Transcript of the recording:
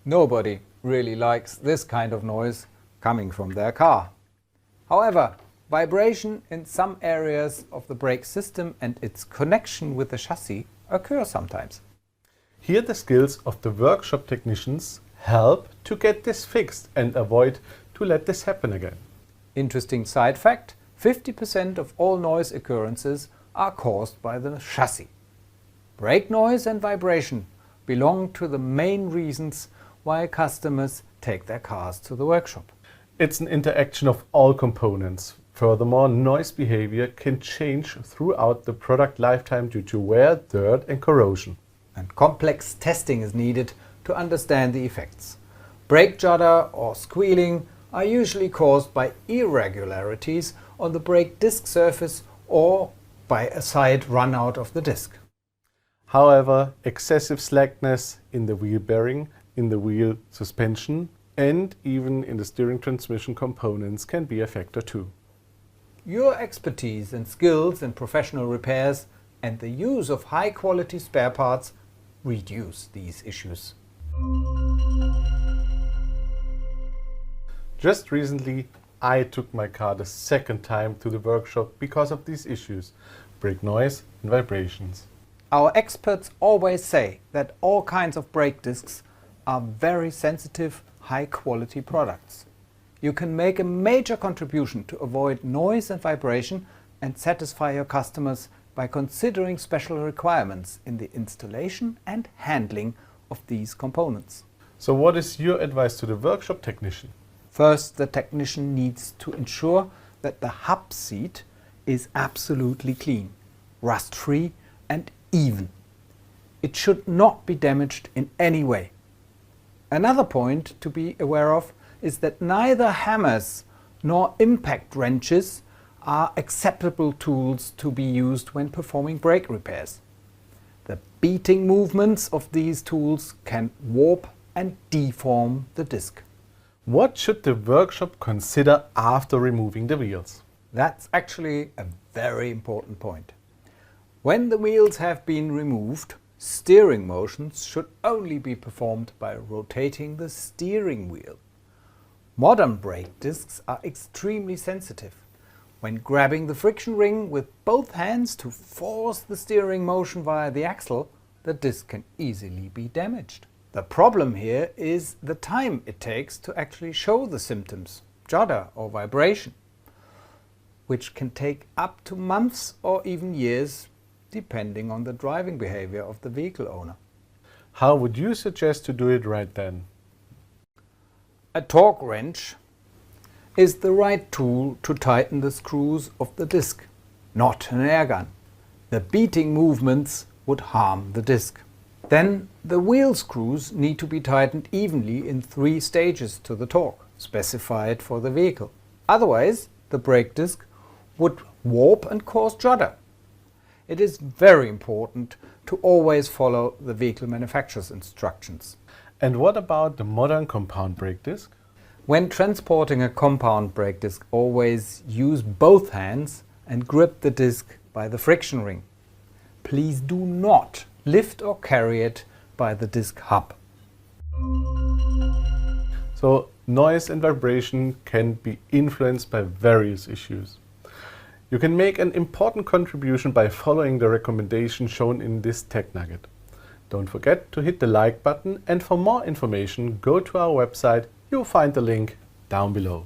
Nobody really likes this kind of noise coming from their car. However, vibration in some areas of the brake system and its connection with the chassis occur sometimes. Here the skills of the workshop technicians help to get this fixed and avoid to let this happen again. Interesting side fact, 50% of all noise occurrences are caused by the chassis. Brake noise and vibration belong to the main reasons why customers take their cars to the workshop. It's an interaction of all components. Furthermore, noise behavior can change throughout the product lifetime due to wear, dirt and corrosion. And complex testing is needed to understand the effects. Brake judder or squealing are usually caused by irregularities on the brake disc surface or by a side runout of the disc. However, excessive slackness in the wheel bearing, in the wheel suspension and even in the steering transmission components can be a factor too. Your expertise and skills in professional repairs and the use of high-quality spare parts reduce these issues. Just recently, I took my car the second time to the workshop because of these issues, brake noise and vibrations. Our experts always say that all kinds of brake discs are very sensitive, high-quality products. You can make a major contribution to avoid noise and vibration and satisfy your customers by considering special requirements in the installation and handling of these components. So what is your advice to the workshop technician? First, the technician needs to ensure that the hub seat is absolutely clean, rust-free and even. It should not be damaged in any way. Another point to be aware of is that neither hammers nor impact wrenches are acceptable tools to be used when performing brake repairs. The beating movements of these tools can warp and deform the disc. What should the workshop consider after removing the wheels? That's actually a very important point. When the wheels have been removed, steering motions should only be performed by rotating the steering wheel. Modern brake discs are extremely sensitive. When grabbing the friction ring with both hands to force the steering motion via the axle, the disc can easily be damaged. The problem here is the time it takes to actually show the symptoms, judder or vibration, which can take up to months or even years, depending on the driving behavior of the vehicle owner. How would you suggest to do it right then? A torque wrench is the right tool to tighten the screws of the disc, not an air gun. The beating movements would harm the disc. Then the wheel screws need to be tightened evenly in 3 stages to the torque specified for the vehicle. Otherwise, the brake disc would warp and cause judder. It is very important to always follow the vehicle manufacturer's instructions. And what about the modern compound brake disc? When transporting a compound brake disc, always use both hands and grip the disc by the friction ring. Please do not lift or carry it by the disc hub. So noise and vibration can be influenced by various issues. You can make an important contribution by following the recommendation shown in this tech nugget. Don't forget to hit the like button, and for more information go to our website. You'll find the link down below.